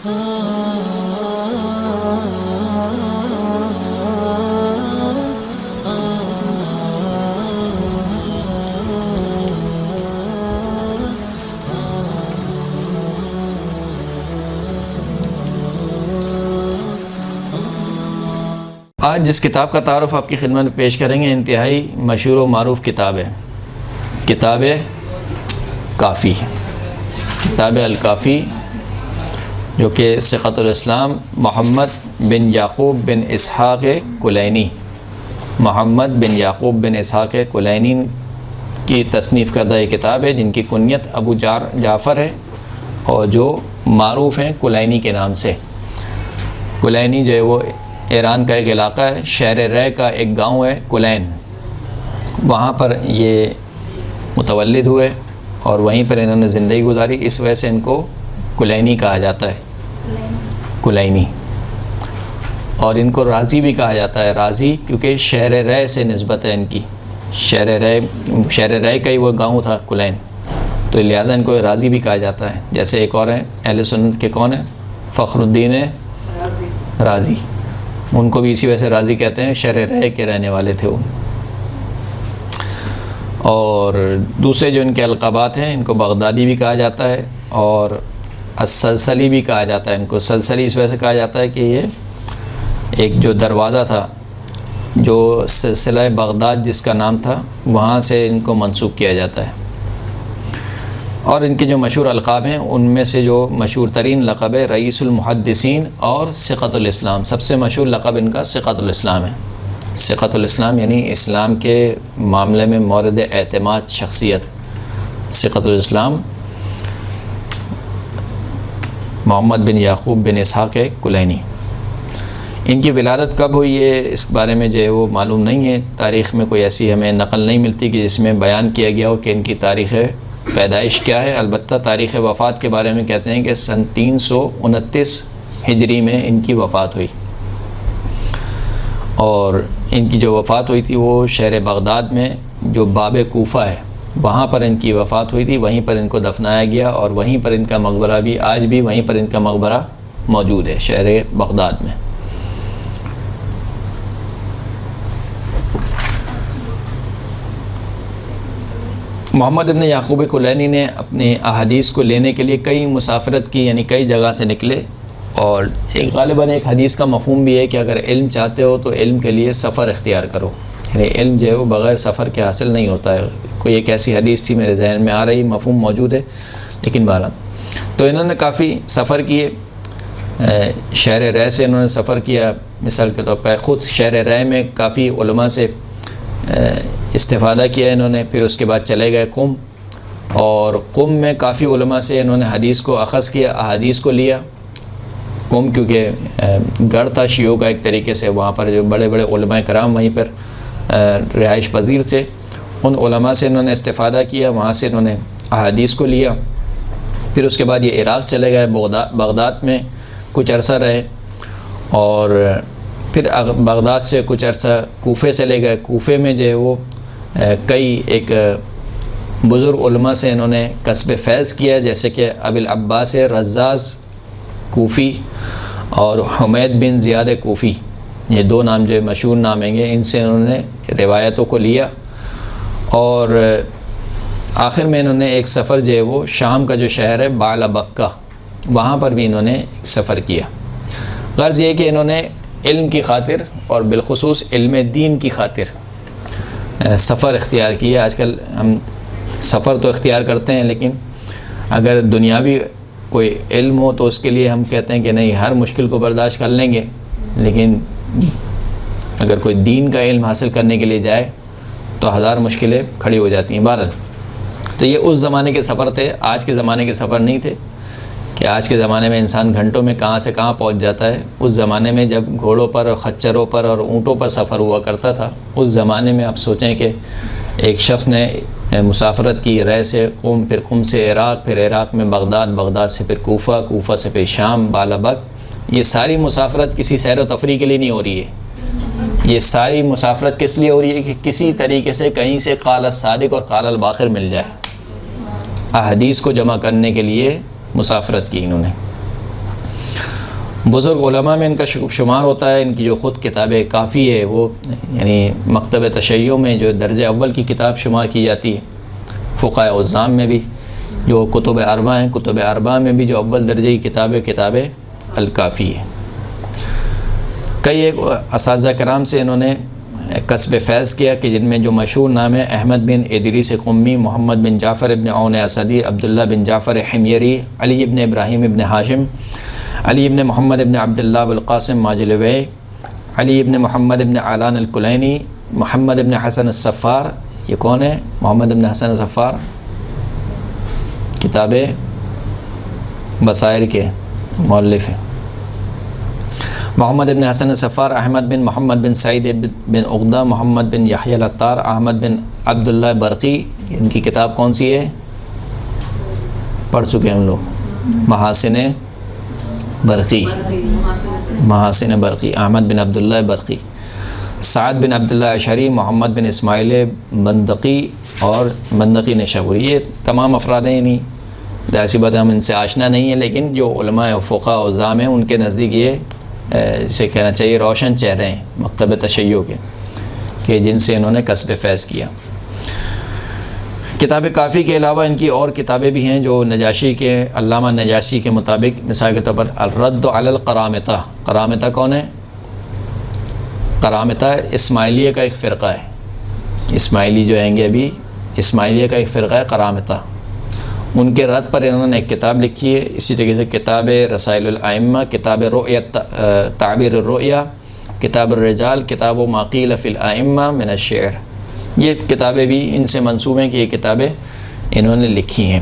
آج جس کتاب کا تعارف آپ کی خدمت میں پیش کریں گے انتہائی مشہور و معروف کتاب ہے، کتاب کافی، کتاب الکافی، جو کہ ثقۃ الاسلام محمد بن یعقوب بن اسحاق کلینی، محمد بن یعقوب بن اسحاق کلینی کی تصنیف کردہ یہ کتاب ہے، جن کی کنیت ابو جعفر ہے اور جو معروف ہیں کلینی کے نام سے۔ کلینی جو ہے وہ ایران کا ایک علاقہ ہے، شہر رے کا ایک گاؤں ہے کلین، وہاں پر یہ متولد ہوئے اور وہیں پر انہوں نے زندگی گزاری، اس وجہ سے ان کو کلینی کہا جاتا ہے، کلینی۔ اور ان کو رازی بھی کہا جاتا ہے، رازی، کیونکہ شہر رے سے نسبت ہے ان کی، شہر رے کا ہی وہ گاؤں تھا کلین، تو لہٰذا ان کو رازی بھی کہا جاتا ہے۔ جیسے ایک اور ہیں اہل سنت کے، کون ہیں؟ فخر الدین رازی، ان کو بھی اسی وجہ سے رازی کہتے ہیں، شہر رے کے رہنے والے تھے وہ۔ اور دوسرے جو ان کے القابات ہیں، ان کو بغدادی بھی کہا جاتا ہے اور السلسلی بھی کہا جاتا ہے۔ ان کو سلسلی اس وجہ سے کہا جاتا ہے کہ یہ ایک جو دروازہ تھا، جو سلسلہ بغداد جس کا نام تھا، وہاں سے ان کو منسوب کیا جاتا ہے۔ اور ان کے جو مشہور القاب ہیں، ان میں سے جو مشہور ترین لقب ہے رئیس المحدثین اور ثقۃ الاسلام، سب سے مشہور لقب ان کا ثقۃ الاسلام ہے۔ ثقۃ الاسلام یعنی اسلام کے معاملے میں مورد اعتماد شخصیت، ثقۃ الاسلام محمد بن یعقوب بن اسحاق کلینی۔ ان کی ولادت کب ہوئی ہے اس بارے میں جو ہے وہ معلوم نہیں ہے، تاریخ میں کوئی ایسی ہمیں نقل نہیں ملتی کہ جس میں بیان کیا گیا ہو کہ ان کی تاریخ پیدائش کیا ہے۔ البتہ تاریخ وفات کے بارے میں کہتے ہیں کہ سن 329 ہجری میں ان کی وفات ہوئی، اور ان کی جو وفات ہوئی تھی وہ شہر بغداد میں جو باب کوفہ ہے وہاں پر ان کی وفات ہوئی تھی، وہیں پر ان کو دفنایا گیا، اور وہیں پر ان کا مقبرہ بھی آج بھی وہیں پر ان کا مقبرہ موجود ہے شہر بغداد میں۔ محمد بن یعقوب کلینی نے اپنے احادیث کو لینے کے لیے کئی مسافرت کی، یعنی کئی جگہ سے نکلے، اور غالباً ایک حدیث کا مفہوم بھی ہے کہ اگر علم چاہتے ہو تو علم کے لیے سفر اختیار کرو، یعنی علم جو ہے وہ بغیر سفر کے حاصل نہیں ہوتا ہے۔ کوئی ایک ایسی حدیث تھی میرے ذہن میں آ رہی، مفہوم موجود ہے لیکن بہرحال تو انہوں نے کافی سفر کیے، شہر رے سے انہوں نے سفر کیا، مثال کے طور پر خود شہر رے میں کافی علماء سے استفادہ کیا انہوں نے، پھر اس کے بعد چلے گئے قم، اور قم میں کافی علماء سے انہوں نے حدیث کو اخذ کیا، احادیث کو لیا۔ قم کیونکہ گڑھ تھا شیعوں کا ایک طریقے سے، وہاں پر جو بڑے بڑے علماء کرام وہیں پر رہائش پذیر تھے، ان علماء سے انہوں نے استفادہ کیا، وہاں سے انہوں نے احادیث کو لیا۔ پھر اس کے بعد یہ عراق چلے گئے، بغداد میں کچھ عرصہ رہے، اور پھر بغداد سے کچھ عرصہ کوفے چلے گئے۔ کوفے میں جو ہے وہ کئی ایک بزرگ علماء سے انہوں نے کسب فیض کیا، جیسے کہ ابی العباس رزاز کوفی اور حمید بن زیاد کوفی، یہ دو نام جو مشہور نام ہیں گے، ان سے انہوں نے روایتوں کو لیا، اور آخر میں انہوں نے ایک سفر جو ہے وہ شام کا جو شہر ہے بعلبکہ، وہاں پر بھی انہوں نے سفر کیا۔ غرض یہ کہ انہوں نے علم کی خاطر اور بالخصوص علم دین کی خاطر سفر اختیار کیا۔ آج کل ہم سفر تو اختیار کرتے ہیں، لیکن اگر دنیاوی کوئی علم ہو تو اس کے لیے ہم کہتے ہیں کہ نہیں، ہر مشکل کو برداشت کر لیں گے، لیکن اگر کوئی دین کا علم حاصل کرنے کے لیے جائے تو ہزار مشکلیں کھڑی ہو جاتی ہیں۔ بہرحال تو یہ اس زمانے کے سفر تھے، آج کے زمانے کے سفر نہیں تھے کہ آج کے زمانے میں انسان گھنٹوں میں کہاں سے کہاں پہنچ جاتا ہے۔ اس زمانے میں جب گھوڑوں پر اور خچروں پر اور اونٹوں پر سفر ہوا کرتا تھا، اس زمانے میں آپ سوچیں کہ ایک شخص نے مسافرت کی رے سے قم، پھر قم سے عراق، پھر عراق میں بغداد، بغداد سے پھر کوفہ، کوفہ سے پھر شام، بعلبک۔ یہ ساری مسافرت کسی سیر و تفریح کے لیے نہیں ہو رہی ہے، یہ ساری مسافرت کس لیے ہو رہی ہے کہ کسی طریقے سے کہیں سے قال الصادق اور قال الباقر مل جائے۔ احادیث کو جمع کرنے کے لیے مسافرت کی انہوں نے۔ بزرگ علماء میں ان کا شمار ہوتا ہے. ان کی جو خود کتاب کافی ہے وہ یعنی مکتب تشیع میں جو درجہ اول کی کتاب شمار کی جاتی ہے. فقہ عظام میں بھی جو کتب اربع ہیں، کتب اربع میں بھی جو اول درجے کی کتاب الکافی ہے. کئی ایک اساتذہ کرام سے انہوں نے کسب فیض کیا کہ جن میں جو مشہور نام ہے احمد بن ادریس قمی، محمد بن جعفر ابن عون اسدی، عبداللہ بن جعفر حمیری، علی ابن ابراہیم ابن ہاشم، علی ابن محمد ابن عبداللہ ابوالقاسم ماجلوی، علی ابن محمد ابن علان الکلینی، محمد ابن حسن الصفار. یہ کون ہے؟ محمد ابن حسن الصفار کتاب بصائر کے مؤلف ہیں. محمد بن حسن الصفار، احمد بن محمد بن سعید بن عقدہ، محمد بن یحییٰ العطار، احمد بن عبداللہ برقی. ان کی کتاب کون سی ہے؟ پڑھ چکے ہم لوگ، محاسن برقی. محاسن برقی، احمد بن عبداللہ برقی. سعد بن عبداللہ اشعری، محمد بن اسماعیل بندقی اور بندقی نشابوری. یہ تمام افراد ہیں. یعنی ظاہر سی بات ہے ہم ان سے آشنا نہیں ہیں، لیکن جو علماء و فقہ و عظام ہیں ان کے نزدیک یہ اسے کہنا چاہیے روشن چہرے ہیں مکتب تشیع کے، کہ جن سے انہوں نے کسب فیض کیا. کتاب کافی کے علاوہ ان کی اور کتابیں بھی ہیں جو نجاشی کے، علامہ نجاشی کے مطابق مثال کے طور پر الرد علی القرامطہ. قرامطہ کون ہے؟ قرامطہ اسماعیلیہ کا ایک فرقہ ہے. اسماعیلی جو ہیں گے ابھی، اسماعیلیہ کا ایک فرقہ ہے قرامطہ. ان کے رد پر انہوں نے ایک کتاب لکھی ہے. اسی طریقے سے کتاب رسائل الائمہ، کتاب رؤیت تعبیر الرؤیا، کتاب الرجال، کتاب ما قیل فی الائمہ من الشعر. یہ کتابیں بھی ان سے منسوب ہیں کہ یہ کتابیں انہوں نے لکھی ہیں.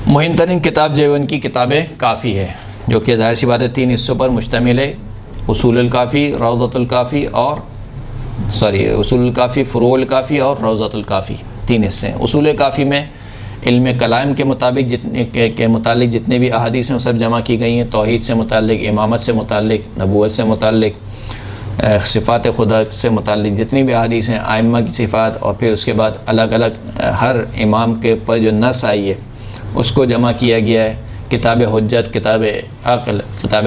مہم ترین کتاب جو ہے ان کی کتاب کافی ہے، جو کہ ظاہر سی بات ہے 3 حصوں پر مشتمل ہے. اصول الکافی، روضۃ الکافی اور اصول الکافی، فروع الکافی اور روضۃ الکافی. 3 حصے ہیں. اصول کافی میں علم کلام کے متعلق جتنے بھی احادیث ہیں وہ سب جمع کی گئی ہیں. توحید سے متعلق، امامت سے متعلق، نبوت سے متعلق، صفات خدا سے متعلق جتنی بھی احادیث ہیں، ائمہ کی صفات، اور پھر اس کے بعد الگ الگ ہر امام کے پر جو نص آئی ہے اس کو جمع کیا گیا ہے. کتاب حجت، کتاب عقل، کتاب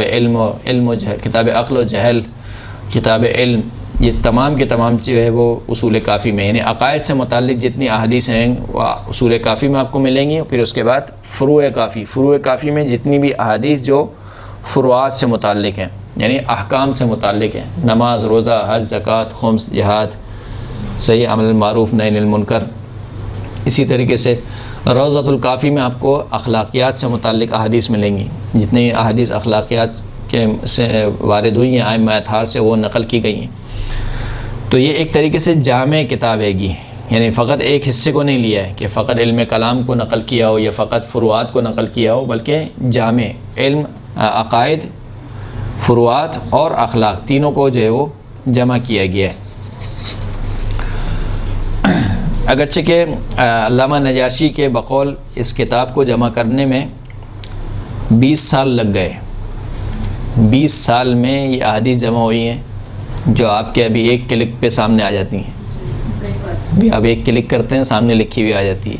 کتاب عقل و جہل، کتاب علم، یہ تمام کے تمام جو ہے وہ اصول کافی میں، یعنی عقائد سے متعلق جتنی احادیث ہیں وہ اصول کافی میں آپ کو ملیں گی. پھر اس کے بعد فروع کافی میں جتنی بھی احادیث جو فروعات سے متعلق ہیں، یعنی احکام سے متعلق ہیں، نماز، روزہ، حج، زکوٰۃ، خمس، جہاد، صحیح عمل معروف، نہی عن المنکر. اسی طریقے سے روضۃ الکافی میں آپ کو اخلاقیات سے متعلق احادیث ملیں گی. جتنی احادیث اخلاقیات کے سے وارد ہوئی ہیں ائمہ اطہار سے، وہ نقل کی گئی ہیں. تو یہ ایک طریقے سے جامع کتاب ہے گی، یعنی فقط ایک حصے کو نہیں لیا ہے کہ فقط علم کلام کو نقل کیا ہو یا فقط فروعات کو نقل کیا ہو، بلکہ جامع علم، عقائد، فروعات اور اخلاق تینوں کو جو ہے وہ جمع کیا گیا ہے. اگرچہ کہ علامہ نجاشی کے بقول اس کتاب کو جمع کرنے میں 20 سال لگ گئے. 20 سال میں یہ احادیث جمع ہوئی ہیں جو آپ کے ابھی ایک کلک پہ سامنے آ جاتی ہیں. ابھی آپ ایک کلک کرتے ہیں سامنے لکھی ہوئی آ جاتی ہے.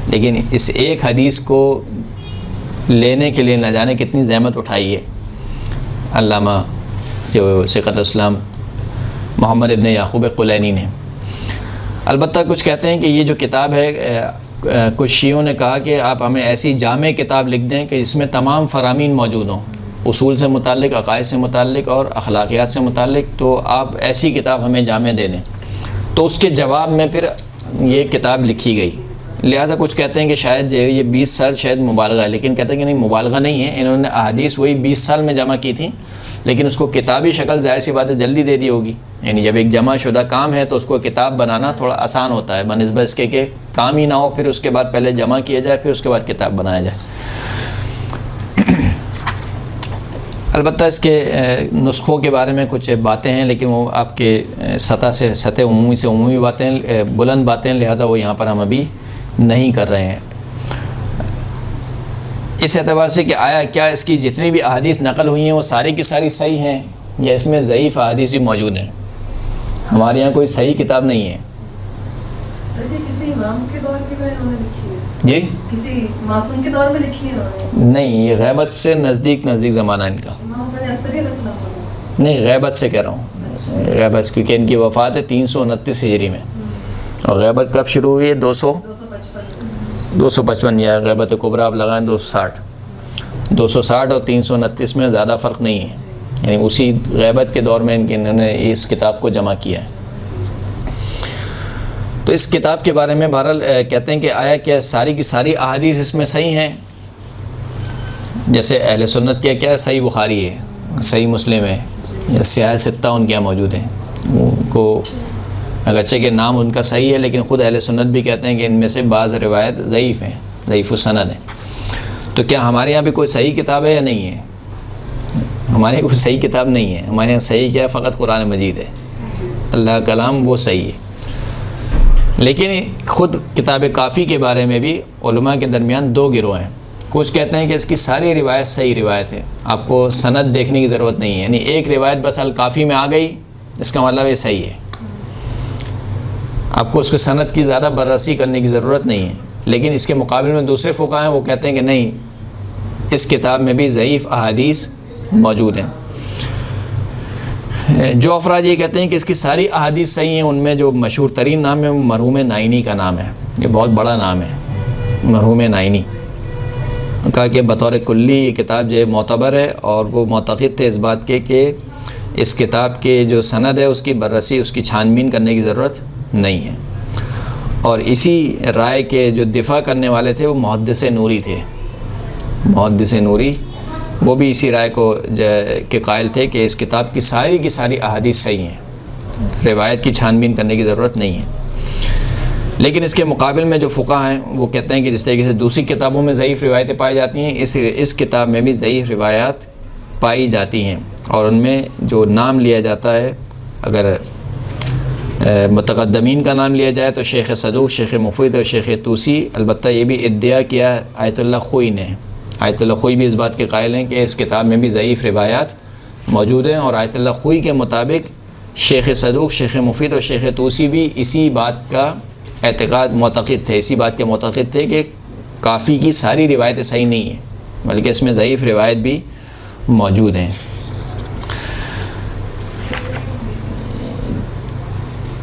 لیکن اس ایک حدیث کو لینے کے لیے نہ جانے کتنی زحمت اٹھائی ہے علامہ جو ثقۃ الاسلام محمد ابن یعقوب قلینی نے. البتہ کچھ کہتے ہیں کہ یہ جو کتاب ہے، کچھ شیعوں نے کہا کہ آپ ہمیں ایسی جامع کتاب لکھ دیں کہ جس میں تمام فرامین موجود ہوں، اصول سے متعلق، عقائد سے متعلق اور اخلاقیات سے متعلق. تو آپ ایسی کتاب ہمیں جامع دے دیں. تو اس کے جواب میں پھر یہ کتاب لکھی گئی. لہذا کچھ کہتے ہیں کہ شاید جو یہ 20 سال شاید مبالغہ ہے، لیکن کہتے ہیں کہ نہیں، مبالغہ نہیں ہے. انہوں نے احادیث وہی 20 سال میں جمع کی تھیں، لیکن اس کو کتابی شکل ظاہر سی بات ہے جلدی دے دی ہوگی. یعنی جب ایک جمع شدہ کام ہے تو اس کو کتاب بنانا تھوڑا آسان ہوتا ہے بنسبت اس کے کہ کام ہی نہ ہو، پھر اس کے بعد پہلے جمع کیا جائے، پھر اس کے بعد کتاب بنایا جائے. البتہ اس کے نسخوں کے بارے میں کچھ باتیں ہیں، لیکن وہ آپ کے سطح عمومی باتیں، بلند باتیں، لہٰذا وہ یہاں پر ہم ابھی نہیں کر رہے ہیں. اس اعتبار سے کہ آیا کیا اس کی جتنی بھی احادیث نقل ہوئی ہیں وہ ساری کی ساری صحیح ہیں یا اس میں ضعیف احادیث بھی موجود ہیں. ہمارے یہاں کوئی صحیح کتاب نہیں ہے. کسی امام کے دور کی انہوں نے لکھی ہے. جی کسی معصوم کے دور میں لکھی ہے انہوں نے؟ نہیں، یہ غیبت سے نزدیک زمانہ ان کا. امام حسن عسکری علیہ السلام کو؟ نہیں، غیبت سے کہہ رہا ہوں، غیبت، کیونکہ ان کی وفات ہے 329 ہجری میں، اور غیبت کب شروع ہوئی ہے؟ 255 یا غیبت کبریٰ آپ لگائیں 260 اور 329 میں زیادہ فرق نہیں ہے، یعنی اسی غیبت کے دور میں انہوں نے اس کتاب کو جمع کیا ہے. تو اس کتاب کے بارے میں بہرحال کہتے ہیں کہ آیا کیا ساری کی ساری احادیث اس میں صحیح ہیں؟ جیسے اہل سنت کیا کیا صحیح بخاری ہے، صحیح مسلم ہے، یا سیاہ ستہ ان کے یہاں موجود ہیں. ان کو اگرچہ کہ نام ان کا صحیح ہے، لیکن خود اہل سنت بھی کہتے ہیں کہ ان میں سے بعض روایت ضعیف ہیں، ضعیف السند ہیں. تو کیا ہمارے یہاں بھی کوئی صحیح کتاب ہے یا نہیں ہے؟ ہمارے یہاں کوئی صحیح کتاب نہیں ہے. ہمارے یہاں صحیح کیا ہے؟ فقط قرآن مجید ہے، اللہ کا کلام وہ صحیح ہے. لیکن خود کتاب کافی کے بارے میں بھی علماء کے درمیان دو گروہ ہیں. کچھ کہتے ہیں کہ اس کی ساری روایت صحیح روایت ہے، آپ کو سند دیکھنے کی ضرورت نہیں ہے، یعنی ایک روایت بس الکافی میں آ گئی اس کا مطلب یہ صحیح ہے، آپ کو اس کے سند کی زیادہ بررسی کرنے کی ضرورت نہیں ہے. لیکن اس کے مقابل میں دوسرے فقہا ہیں، وہ کہتے ہیں کہ نہیں، اس کتاب میں بھی ضعیف احادیث موجود ہیں. جو افراد یہ کہتے ہیں کہ اس کی ساری احادیث صحیح ہیں، ان میں جو مشہور ترین نام ہے وہ مرحوم نائینی کا نام ہے. یہ بہت بڑا نام ہے، مرحوم نائینی. کہا کہ بطور کلی یہ کتاب جو ہے معتبر ہے، اور وہ معتقد تھے اس بات کے کہ اس کتاب کے جو سند ہے اس کی بررسی، اس کی چھان بین کرنے کی ضرورت نہیں ہے. اور اسی رائے کے جو دفاع کرنے والے تھے وہ محدث نوری تھے. محدث نوری وہ بھی اسی رائے کو کے قائل تھے کہ اس کتاب کی ساری احادیث صحیح ہیں، روایت کی چھان بین کرنے کی ضرورت نہیں ہے. لیکن اس کے مقابل میں جو فقہا ہیں وہ کہتے ہیں کہ جس طریقے سے دوسری کتابوں میں ضعیف روایتیں پائی جاتی ہیں، اس کتاب میں بھی ضعیف روایات پائی جاتی ہیں. اور ان میں جو نام لیا جاتا ہے، اگر متقدمین کا نام لیا جائے تو شیخ صدوق، شیخ مفید اور شیخ توسی. البتہ یہ بھی ادعا کیا آیت اللہ خوئی نے. آیت اللہ خوئی بھی اس بات کے قائل ہیں کہ اس کتاب میں بھی ضعیف روایات موجود ہیں، اور آیت اللہ خوئی کے مطابق شیخ صدوق، شیخ مفید اور شیخ توسی بھی اسی بات کا اعتقاد معتقد تھے، اسی بات کے معتقد تھے کہ کافی کی ساری روایتیں صحیح نہیں ہیں، بلکہ اس میں ضعیف روایت بھی موجود ہیں.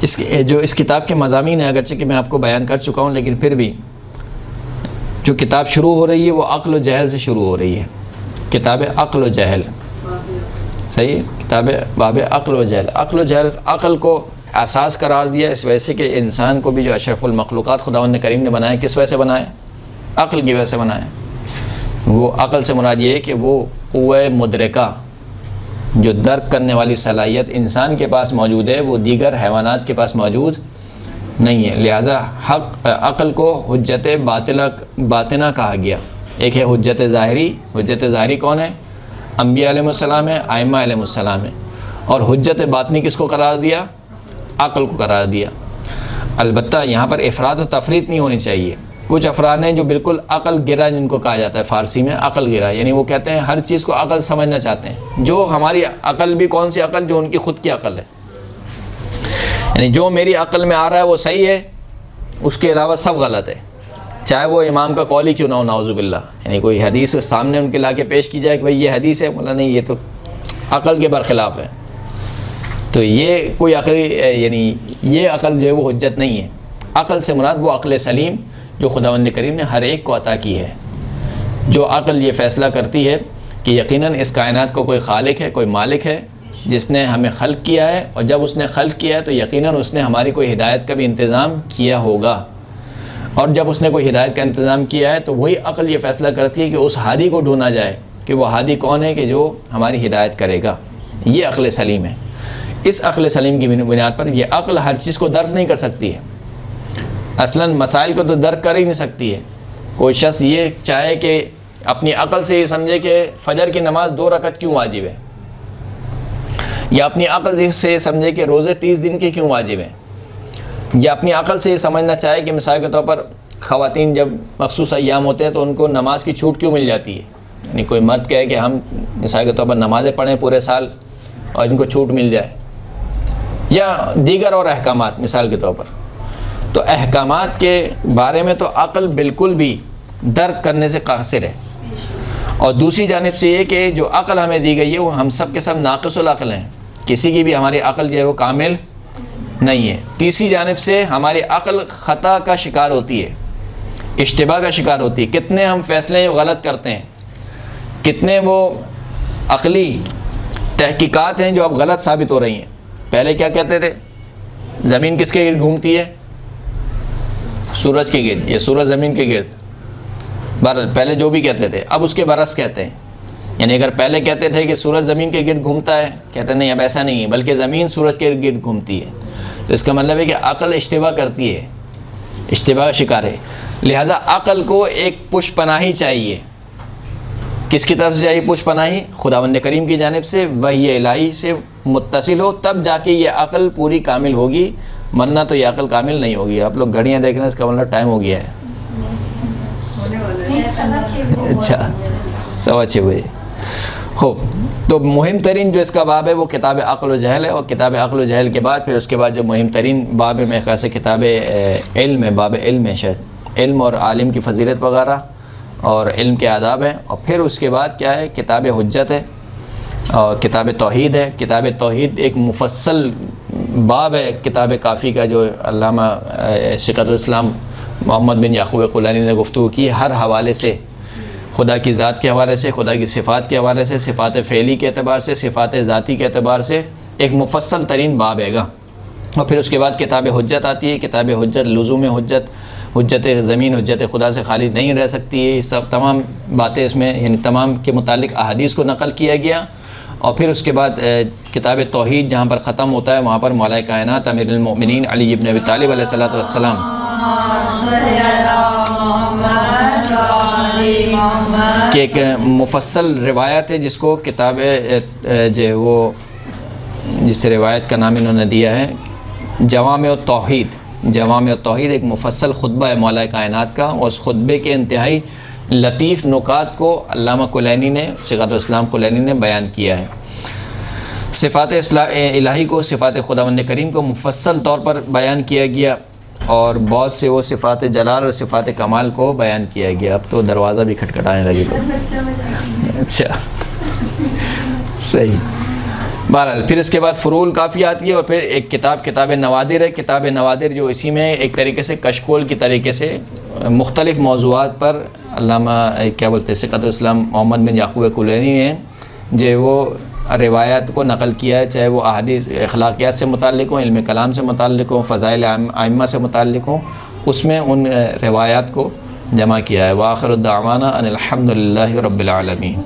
اس کتاب کے مضامین ہیں، اگرچہ کہ میں آپ کو بیان کر چکا ہوں، لیکن پھر بھی جو کتاب شروع ہو رہی ہے وہ عقل و جہل سے شروع ہو رہی ہے. کتاب عقل و جہل، صحیح ہے، کتاب باب عقل و جہل. عقل و جہل، عقل کو اساس قرار دیا اس وجہ سے کہ انسان کو بھی جو اشرف المخلوقات خداوند کریم نے بنایا، کس وجہ سے بنایا؟ عقل کی وجہ سے بنایا. وہ عقل سے مراد یہ ہے کہ وہ قوہ مدرکہ، جو درک کرنے والی صلاحیت انسان کے پاس موجود ہے، وہ دیگر حیوانات کے پاس موجود نہیں ہے. لہٰذا عقل کو حجت باطنہ کہا گیا. ایک ہے حجت ظاہری. حجت ظاہری کون ہے؟ انبیاء علیہ السلام ہے، ائمہ علیہ السلام ہے. اور حجت باطنی کس کو قرار دیا؟ عقل کو قرار دیا. البتہ یہاں پر افراد و تفریط نہیں ہونی چاہیے. کچھ افراد ہیں جو بالکل عقل گرا، جن کو کہا جاتا ہے فارسی میں عقل گرا، یعنی وہ کہتے ہیں ہر چیز کو عقل سمجھنا چاہتے ہیں. جو ہماری عقل بھی کون سی عقل؟ جو ان کی خود کی عقل ہے، یعنی جو میری عقل میں آ رہا ہے وہ صحیح ہے، اس کے علاوہ سب غلط ہے، چاہے وہ امام کا قول ہی کیوں نہ ہو، نعوذ باللہ. یعنی کوئی حدیث سامنے ان کے لا کے پیش کی جائے کہ بھائی یہ حدیث ہے، بولا نہیں یہ تو عقل کے برخلاف ہے. تو یہ کوئی عقلی، یعنی یہ عقل جو ہے وہ حجت نہیں ہے. عقل سے مراد وہ عقل سلیم جو خداوند کریم نے ہر ایک کو عطا کی ہے. جو عقل یہ فیصلہ کرتی ہے کہ یقیناً اس کائنات کو کوئی خالق ہے، کوئی مالک ہے جس نے ہمیں خلق کیا ہے، اور جب اس نے خلق کیا ہے تو یقیناً اس نے ہماری کوئی ہدایت کا بھی انتظام کیا ہوگا. اور جب اس نے کوئی ہدایت کا انتظام کیا ہے تو وہی عقل یہ فیصلہ کرتی ہے کہ اس ہادی کو ڈھونڈا جائے کہ وہ ہادی کون ہے کہ جو ہماری ہدایت کرے گا. یہ عقل سلیم ہے. اس عقل سلیم کی بنیاد پر یہ عقل ہر چیز کو درک نہیں کر سکتی ہے. اصلاً مسائل کو تو درک کر ہی نہیں سکتی ہے. کوئی شخص یہ چاہے کہ اپنی عقل سے یہ سمجھے کہ فجر کی نماز 2 رکعت کیوں واجب ہے، یا اپنی عقل سے سمجھے کہ روزے 30 دن کے کیوں واجب ہیں، یا اپنی عقل سے یہ سمجھنا چاہے کہ مثال کے طور پر خواتین جب مخصوص ایام ہوتے ہیں تو ان کو نماز کی چھوٹ کیوں مل جاتی ہے. یعنی کوئی مرد کہے کہ ہم مثال کے طور پر نمازیں پڑھیں پورے سال اور ان کو چھوٹ مل جائے، یا دیگر اور احکامات مثال کے طور پر. تو احکامات کے بارے میں تو عقل بالکل بھی درک کرنے سے قاصر ہے، اور دوسری جانب سے یہ کہ جو عقل ہمیں دی گئی ہے وہ ہم سب کے سب ناقص العقل ہیں، کسی کی بھی ہماری عقل جو ہے وہ کامل نہیں ہے۔ تیسری جانب سے ہماری عقل خطا کا شکار ہوتی ہے، اشتباہ کا شکار ہوتی ہے، کتنے ہم فیصلے غلط کرتے ہیں، کتنے وہ عقلی تحقیقات ہیں جو اب غلط ثابت ہو رہی ہیں۔ پہلے کیا کہتے تھے؟ زمین کس کے گرد گھومتی ہے؟ سورج کے گرد، یہ سورج زمین کے گرد، بہرحال پہلے جو بھی کہتے تھے، اب اس کے برعکس کہتے ہیں۔ یعنی اگر پہلے کہتے تھے کہ سورج زمین کے گرد گھومتا ہے، کہتے نہیں اب ایسا نہیں ہے، بلکہ زمین سورج کے گرد گھومتی ہے، تو اس کا مطلب ہے کہ عقل اشتباہ کرتی ہے، اشتباہ کا شکار ہے۔ لہٰذا عقل کو ایک پشت پناہی چاہیے، کس کی طرف سے چاہیے پشت پناہی؟ خداوند کریم کی جانب سے، وحی الہی سے متصل ہو، تب جا کے یہ عقل پوری کامل ہوگی، ورنہ تو یہ عقل کامل نہیں ہوگی۔ آپ لوگ گھڑیاں دیکھ رہے ہیں، اس کا مطلب ٹائم ہو گیا ہے۔ اچھا 6:15 بجے۔ خوب، تو مہم ترین جو اس کا باب ہے وہ کتاب عقل و جہل ہے، اور کتاب عقل و جہل کے بعد پھر اس کے بعد جو مہم ترین باب ہے، میرے خیال سے کتاب علم ہے، باب علم ہے شاید، علم اور عالم کی فضیلت وغیرہ اور علم کے آداب ہیں، اور پھر اس کے بعد کیا ہے؟ کتاب حجت ہے اور کتاب توحید ہے۔ کتاب توحید ایک مفصل باب ہے کتاب کافی کا، جو علامہ شیخ الاسلام محمد بن یعقوب قلانی نے گفتگو کی، ہر حوالے سے، خدا کی ذات کے حوالے سے، خدا کی صفات کے حوالے سے، صفات فعلی کے اعتبار سے، صفات ذاتی کے اعتبار سے ایک مفصل ترین باب ہے گا۔ اور پھر اس کے بعد کتاب حجت آتی ہے۔ کتاب حجت، لزوم حجت، حجت زمین حجت خدا سے خالی نہیں رہ سکتی ہے، یہ سب تمام باتیں اس میں، یعنی تمام کے متعلق احادیث کو نقل کیا گیا۔ اور پھر اس کے بعد کتاب توحید جہاں پر ختم ہوتا ہے، وہاں پر مولا کائنات امیر المؤمنین علی بن ابی طالب علیہ الصلوۃ والسلام کہ ایک مفصل روایت ہے جس کو کتاب جو وہ جس روایت کا نام انہوں نے دیا ہے جوامع التوحید۔ جوامع التوحید ایک مفصل خطبہ ہے مولا کائنات کا، اور اس خطبے کے انتہائی لطیف نکات کو علامہ کلینی نے، شیخ الاسلام کلینی نے بیان کیا ہے۔ صفات الہی کو، صفات خداوند کریم کو مفصل طور پر بیان کیا گیا، اور بہت سے وہ صفات جلال اور صفات کمال کو بیان کیا گیا۔ اب تو دروازہ بھی کھٹکھٹانے لگے تو اچھا صحیح۔ بہرحال پھر اس کے بعد فروع کافی آتی ہے، اور پھر ایک کتاب نوادر ہے۔ کتاب نوادر جو اسی میں ایک طریقے سے کشکول کی طریقے سے مختلف موضوعات پر علامہ کیا بولتے ہیں شیخ الاسلام محمد بن یعقوب کلینی نے جو وہ روایات کو نقل کیا ہے، چاہے وہ احادیث اخلاقیات سے متعلق ہوں، علم کلام سے متعلق ہوں، فضائل ائمہ سے متعلق ہوں، اس میں ان روایات کو جمع کیا ہے۔ وآخر الدعوانا ان الحمد للہ رب العالمین۔